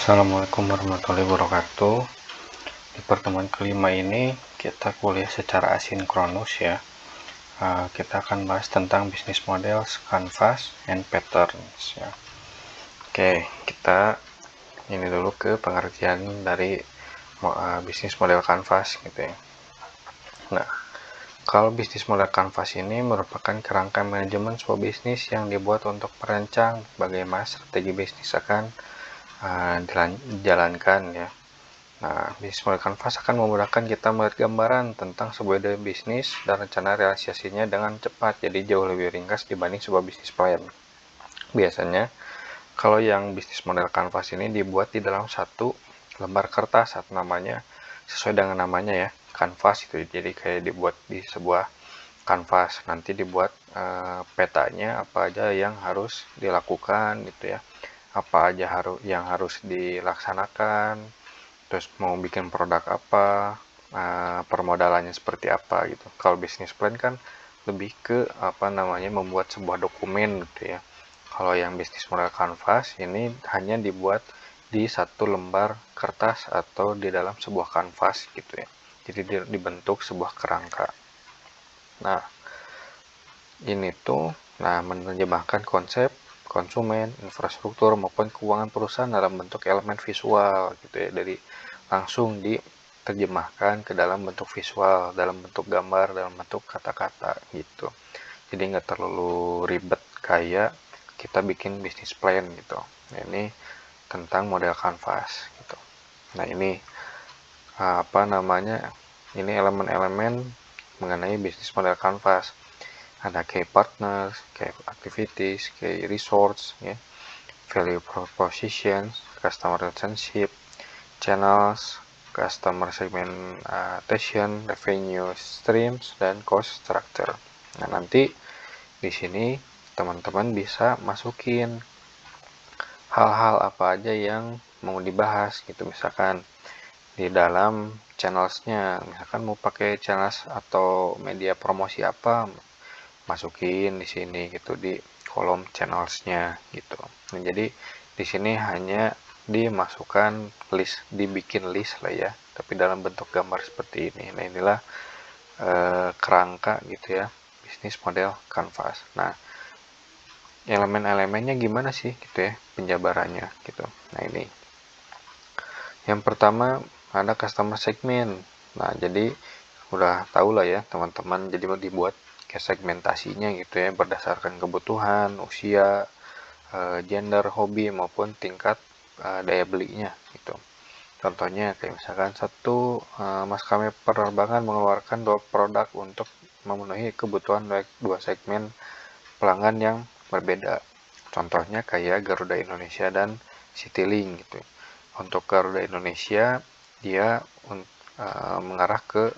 Assalamualaikum warahmatullahi wabarakatuh. Di pertemuan kelima ini kita kuliah secara asinkronus ya. Kita akan bahas tentang bisnis model, canvas, and patterns ya. Oke, kita ini dulu ke pengertian dari bisnis model canvas gitu ya. Nah, kalau bisnis model canvas ini merupakan kerangka manajemen sebuah bisnis yang dibuat untuk merancang bagaimana strategi bisnis akan dijalankan ya. Nah, bisnis model canvas akan memudahkan kita melihat gambaran tentang sebuah ide bisnis dan rencana realisasinya dengan cepat, jadi jauh lebih ringkas dibanding sebuah bisnis plan. Biasanya, kalau yang bisnis model canvas ini dibuat di dalam satu lembar kertas atau namanya sesuai dengan namanya ya, canvas itu. Jadi kayak dibuat di sebuah canvas, nanti dibuat petanya apa aja yang harus dilakukan gitu ya, apa aja yang harus dilaksanakan, terus mau bikin produk apa, permodalannya seperti apa gitu. Kalau bisnis plan kan lebih ke membuat sebuah dokumen gitu ya. Kalau yang bisnis model canvas ini hanya dibuat di satu lembar kertas atau di dalam sebuah kanvas gitu ya. Jadi dibentuk sebuah kerangka. Nah, ini tuh menerjemahkan konsep konsumen, infrastruktur maupun keuangan perusahaan dalam bentuk elemen visual gitu ya, dari langsung diterjemahkan ke dalam bentuk visual, dalam bentuk gambar, dalam bentuk kata-kata gitu. Jadi nggak terlalu ribet kayak kita bikin bisnis plan gitu. Nah, ini tentang model canvas gitu. Nah, ini ini elemen-elemen mengenai bisnis model canvas. Ada key partners, key activities, key resource, ya, value propositions, customer relationship, channels, customer segmentation, revenue streams, dan cost structure. Nah, nanti di sini teman-teman bisa masukin hal-hal apa aja yang mau dibahas gitu, misalkan di dalam channelsnya, misalkan mau pakai channels atau media promosi apa, masukin di sini gitu di kolom channelsnya gitu. Nah, jadi di sini hanya dimasukkan list, dibikin list lah ya, tapi dalam bentuk gambar seperti ini. Nah, inilah kerangka gitu ya, bisnis model canvas. Nah, elemen-elemennya gimana sih gitu ya penjabarannya gitu. Nah, ini yang pertama ada customer segment. Nah, jadi udah tahu lah ya teman-teman, jadi dibuat kayak segmentasinya gitu ya, berdasarkan kebutuhan, usia, gender, hobi maupun tingkat daya belinya gitu. Contohnya kayak misalkan satu maskapai penerbangan mengeluarkan 2 produk untuk memenuhi kebutuhan dua segmen pelanggan yang berbeda. Contohnya kayak Garuda Indonesia dan Citylink gitu. Untuk Garuda Indonesia dia mengarah ke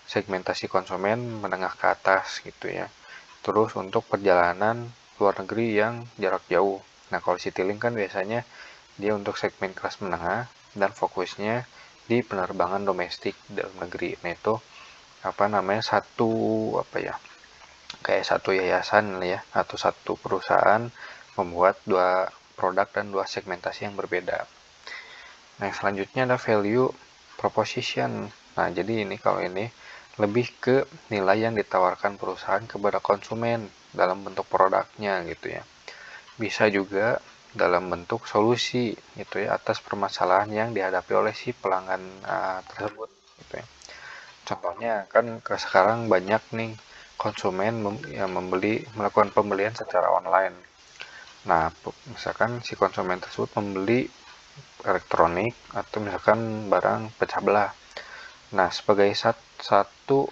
segmentasi konsumen menengah ke atas gitu ya. Terus untuk perjalanan luar negeri yang jarak jauh. Nah, kalau Citylink kan biasanya dia untuk segmen kelas menengah dan fokusnya di penerbangan domestik dalam negeri. Nah, itu kayak satu yayasan ya, atau satu perusahaan membuat 2 produk dan 2 segmentasi yang berbeda. Nah, selanjutnya ada value proposition. Nah, jadi kalau ini lebih ke nilai yang ditawarkan perusahaan kepada konsumen dalam bentuk produknya gitu ya. Bisa juga dalam bentuk solusi gitu ya, atas permasalahan yang dihadapi oleh si pelanggan tersebut gitu ya. Contohnya kan sekarang banyak nih konsumen yang melakukan pembelian secara online. Nah, misalkan si konsumen tersebut membeli elektronik atau misalkan barang pecah belah. Nah, sebagai satu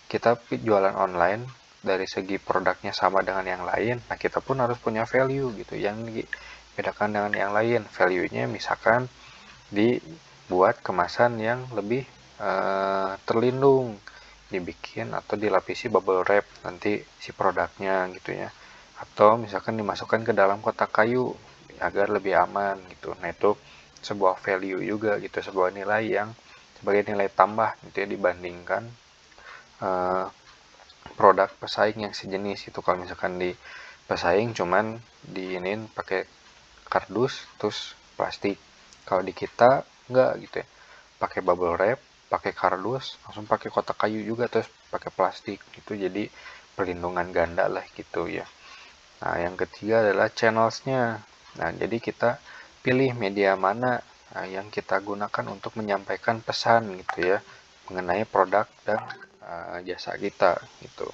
kita jualan online, dari segi produknya sama dengan yang lain, nah kita pun harus punya value gitu yang dibedakan dengan yang lain. Value-nya misalkan dibuat kemasan yang lebih terlindung, dibikin atau dilapisi bubble wrap nanti si produknya gitu ya, atau misalkan dimasukkan ke dalam kotak kayu agar lebih aman gitu. Nah, itu sebuah value juga gitu, sebuah nilai yang sebagai nilai tambah gitu ya, dibandingkan produk pesaing yang sejenis itu. Kalau misalkan di pesaing cuman diinin pakai kardus terus plastik. Kalau di kita enggak gitu ya, pakai bubble wrap, pakai kardus, langsung pakai kotak kayu juga, terus pakai plastik gitu. Jadi perlindungan ganda lah gitu ya. Nah, yang ketiga adalah channelsnya. Nah, jadi kita pilih media mana yang kita gunakan untuk menyampaikan pesan gitu ya mengenai produk dan jasa kita gitu.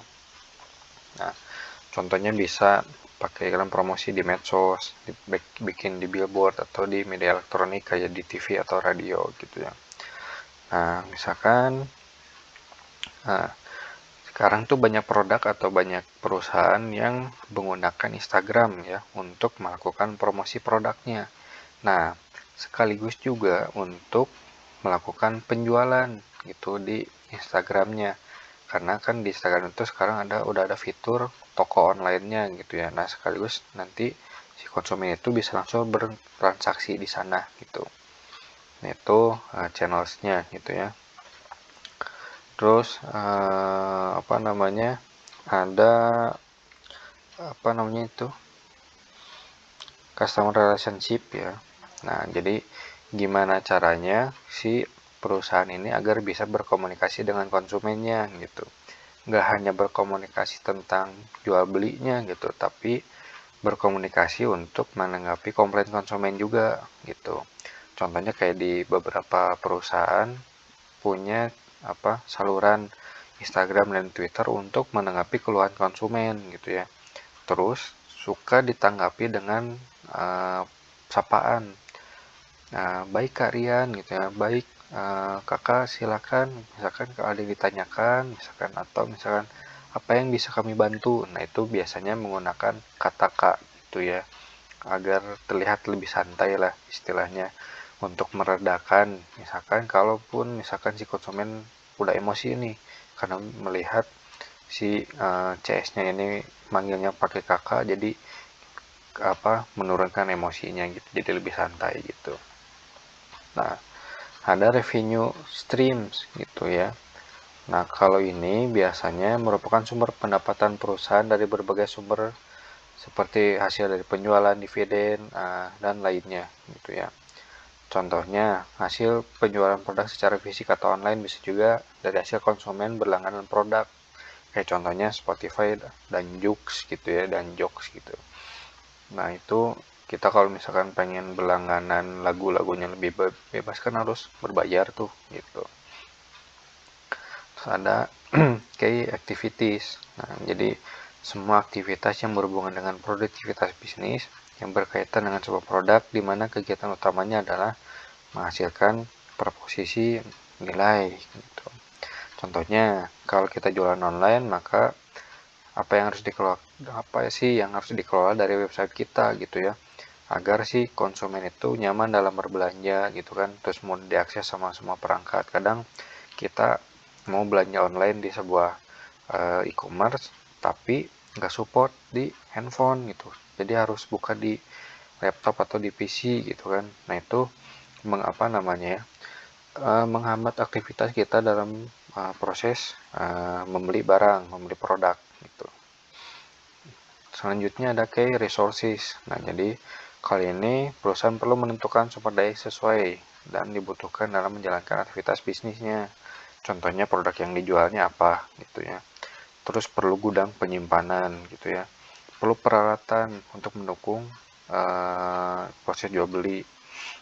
Nah, contohnya bisa pakai iklan promosi di medsos, bikin di billboard atau di media elektronik kayak di TV atau radio gitu ya. Nah, misalkan sekarang tuh banyak produk atau banyak perusahaan yang menggunakan Instagram ya untuk melakukan promosi produknya. Nah, sekaligus juga untuk melakukan penjualan gitu di Instagramnya. Karena kan di Instagram itu sekarang udah ada fitur toko online-nya gitu ya. Nah, sekaligus nanti si konsumen itu bisa langsung bertransaksi di sana gitu. Nah, itu channels-nya gitu ya. Terus apa namanya? Ada apa namanya itu? Customer relationship ya. Nah, jadi gimana caranya si perusahaan ini agar bisa berkomunikasi dengan konsumennya gitu. Nggak hanya berkomunikasi tentang jual belinya gitu, tapi berkomunikasi untuk menanggapi komplain konsumen juga gitu. Contohnya kayak di beberapa perusahaan punya saluran Instagram dan Twitter untuk menanggapi keluhan konsumen gitu ya. Terus suka ditanggapi dengan sapaan. Nah, baik Kak Rian gitu ya, baik kakak silakan, misalkan kalau ada yang ditanyakan, misalkan atau misalkan apa yang bisa kami bantu. Nah, itu biasanya menggunakan kata kak gitu ya, agar terlihat lebih santai lah istilahnya untuk meredakan. Misalkan kalaupun misalkan si konsumen udah emosi nih karena melihat si CS-nya ini manggilnya pakai kakak, jadi menurunkan emosinya gitu, jadi lebih santai gitu. Nah, ada revenue streams gitu ya. Nah, kalau ini biasanya merupakan sumber pendapatan perusahaan dari berbagai sumber seperti hasil dari penjualan, dividen, dan lainnya gitu ya. Contohnya, hasil penjualan produk secara fisik atau online bisa juga dari hasil konsumen berlangganan produk. Kayak contohnya Spotify dan Joox gitu ya, dan Joox gitu. Nah, itu kita kalau misalkan pengen berlangganan lagu-lagunya lebih bebas kan harus berbayar tuh gitu. Terus ada key activities. Nah, jadi semua aktivitas yang berhubungan dengan produktivitas bisnis yang berkaitan dengan sebuah produk di mana kegiatan utamanya adalah menghasilkan proposisi nilai gitu. Contohnya, kalau kita jualan online maka apa sih yang harus dikelola dari website kita gitu ya, agar si konsumen itu nyaman dalam berbelanja gitu kan, terus mau diakses sama semua perangkat. Kadang kita mau belanja online di sebuah e-commerce tapi nggak support di handphone gitu, jadi harus buka di laptop atau di PC gitu kan. Nah, itu menghambat aktivitas kita dalam proses membeli produk gitu. Selanjutnya ada key resources. Nah, jadi kali ini perusahaan perlu menentukan sumber daya sesuai dan dibutuhkan dalam menjalankan aktivitas bisnisnya. Contohnya produk yang dijualnya apa gitu ya. Terus perlu gudang penyimpanan gitu ya. Perlu peralatan untuk mendukung proses jual beli.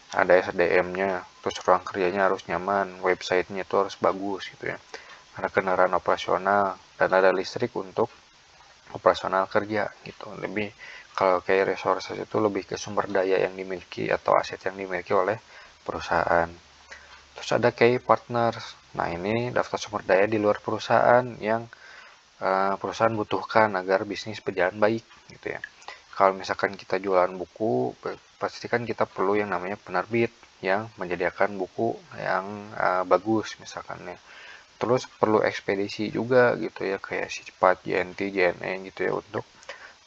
Ada SDM-nya, terus ruang kerjanya harus nyaman, websitenya itu harus bagus gitu ya. Ada kendaraan operasional dan ada listrik untuk operasional kerja gitu. Lebih kalau kayak resources itu lebih ke sumber daya yang dimiliki atau aset yang dimiliki oleh perusahaan. Terus ada kayak partners. Nah, ini daftar sumber daya di luar perusahaan yang perusahaan butuhkan agar bisnis berjalan baik gitu ya. Kalau misalkan kita jualan buku, pastikan kita perlu yang namanya penerbit yang menyediakan buku yang bagus misalkan ya. Terus perlu ekspedisi juga gitu ya, kayak si cepat, JNT, JNE gitu ya, untuk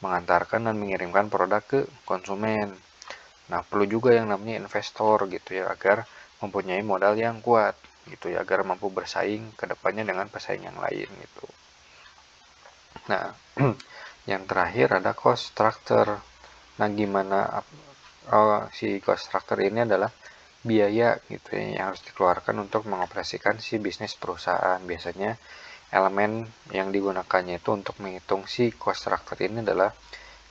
mengantarkan dan mengirimkan produk ke konsumen. Nah, perlu juga yang namanya investor gitu ya, agar mempunyai modal yang kuat gitu ya, agar mampu bersaing ke depannya dengan pesaing yang lain gitu. Nah, yang terakhir ada cost structure. Nah, gimana si cost structure ini adalah biaya gitu ya yang harus dikeluarkan untuk mengoperasikan si bisnis perusahaan. Biasanya elemen yang digunakannya itu untuk menghitung si cost structure ini adalah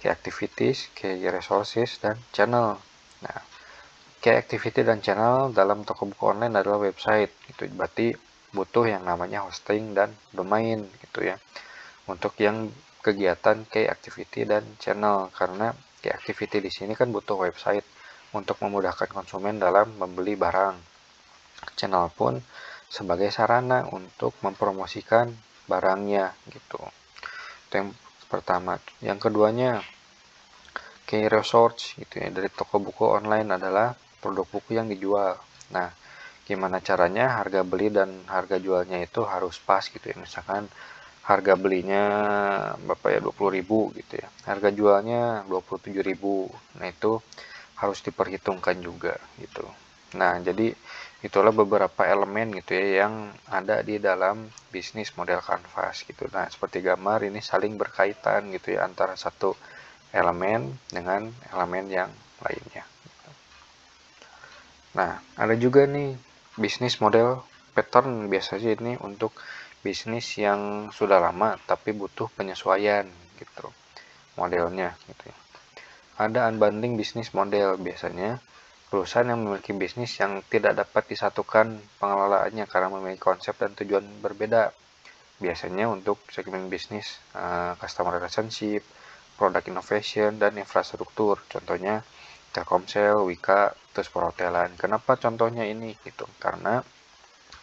key activities, key resources, dan channel. Nah, key activity dan channel dalam toko buku online adalah website gitu. Berarti butuh yang namanya hosting dan domain gitu ya. Untuk yang kegiatan key activity dan channel, karena key activity di sini kan butuh website untuk memudahkan konsumen dalam membeli barang. Channel pun sebagai sarana untuk mempromosikan barangnya gitu. Itu yang pertama. Yang keduanya, key resource gitu ya, dari toko buku online adalah produk buku yang dijual. Nah, gimana caranya harga beli dan harga jualnya itu harus pas gitu ya. Misalkan harga belinya berapa ya, 20.000 gitu ya. Harga jualnya 27.000. Nah, itu harus diperhitungkan juga gitu. Nah, jadi itulah beberapa elemen gitu ya yang ada di dalam bisnis model kanvas gitu. Nah, seperti gambar ini saling berkaitan gitu ya antara satu elemen dengan elemen yang lainnya. Nah, ada juga nih bisnis model pattern, biasanya ini untuk bisnis yang sudah lama tapi butuh penyesuaian gitu modelnya gitu ya. Ada unbundling bisnis model, biasanya perusahaan yang memiliki bisnis yang tidak dapat disatukan pengelolaannya karena memiliki konsep dan tujuan berbeda. Biasanya untuk segmen bisnis customer relationship, product innovation, dan infrastruktur. Contohnya Telkomsel, Wika, terus perhotelan. Kenapa contohnya ini gitu? Karena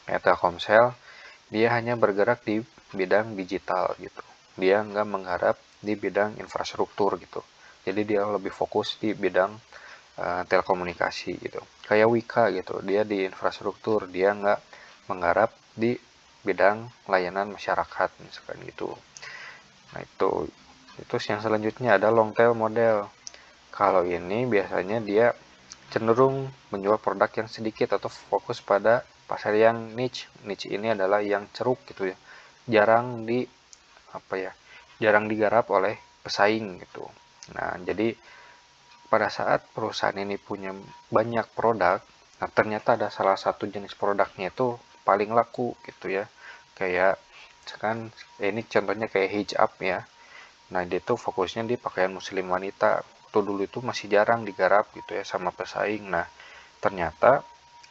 Telkomsel dia hanya bergerak di bidang digital gitu. Dia nggak menggarap di bidang infrastruktur gitu. Jadi dia lebih fokus di bidang telekomunikasi gitu. Kayak Wika gitu, dia di infrastruktur, dia nggak menggarap di bidang layanan masyarakat misalkan gitu. Nah, itu yang selanjutnya ada long tail model. Kalau ini biasanya dia cenderung menjual produk yang sedikit atau fokus pada pasar yang niche. Niche ini adalah yang ceruk gitu ya. Jarang digarap oleh pesaing gitu. Nah, jadi pada saat perusahaan ini punya banyak produk, nah ternyata ada salah satu jenis produknya itu paling laku gitu ya. Kayak misalkan ini contohnya kayak hijab ya. Nah, dia tuh fokusnya di pakaian muslim wanita. Waktu dulu itu masih jarang digarap gitu ya sama pesaing. Nah, ternyata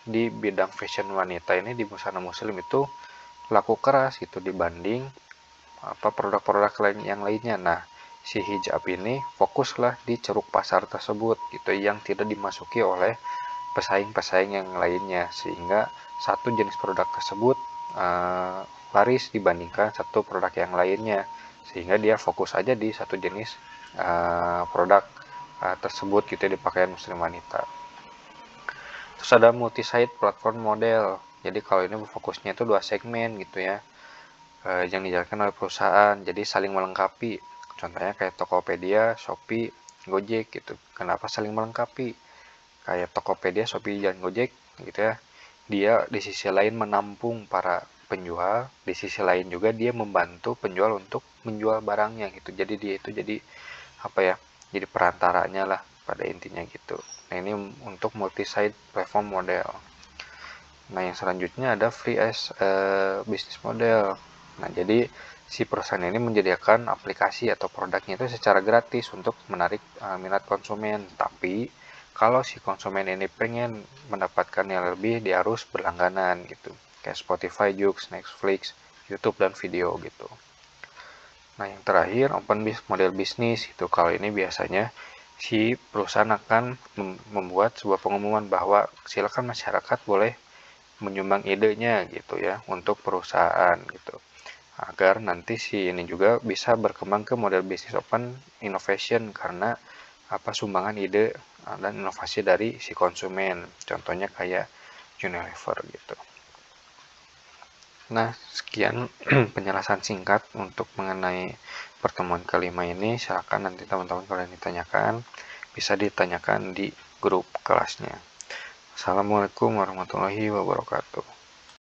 di bidang fashion wanita ini di busana muslim itu laku keras gitu dibanding produk-produk lain yang lainnya. Nah, si hijab ini fokuslah di ceruk pasar tersebut gitu yang tidak dimasuki oleh pesaing-pesaing yang lainnya, sehingga satu jenis produk tersebut laris dibandingkan satu produk yang lainnya, sehingga dia fokus aja di satu jenis produk tersebut gitu ya, di pakaian muslim wanita. Terus ada multi-site platform model. Jadi kalau ini fokusnya itu dua segmen gitu ya, yang dijalankan oleh perusahaan, jadi saling melengkapi. Contohnya kayak Tokopedia, Shopee, Gojek gitu. Kenapa saling melengkapi? Kayak Tokopedia, Shopee, dan Gojek gitu ya. Dia di sisi lain menampung para penjual, di sisi lain juga dia membantu penjual untuk menjual barangnya gitu. Jadi dia itu jadi jadi perantaranya lah pada intinya gitu. Nah, ini untuk multi-site platform model. Nah, yang selanjutnya ada free as business model. Nah, jadi si perusahaan ini menyediakan aplikasi atau produknya itu secara gratis untuk menarik minat konsumen. Tapi kalau si konsumen ini pengen mendapatkan yang lebih, dia harus berlangganan gitu. Kayak Spotify, Joox, Netflix, YouTube, dan video gitu. Nah, yang terakhir open model bisnis itu. Kalau ini biasanya si perusahaan akan membuat sebuah pengumuman bahwa silakan masyarakat boleh menyumbang idenya gitu ya untuk perusahaan gitu, agar nanti si ini juga bisa berkembang ke model bisnis open innovation karena sumbangan ide dan inovasi dari si konsumen, contohnya kayak Unilever gitu. Nah, sekian penjelasan singkat untuk mengenai pertemuan kelima ini. Silakan nanti teman-teman kalau yang ditanyakan bisa ditanyakan di grup kelasnya. Assalamualaikum warahmatullahi wabarakatuh.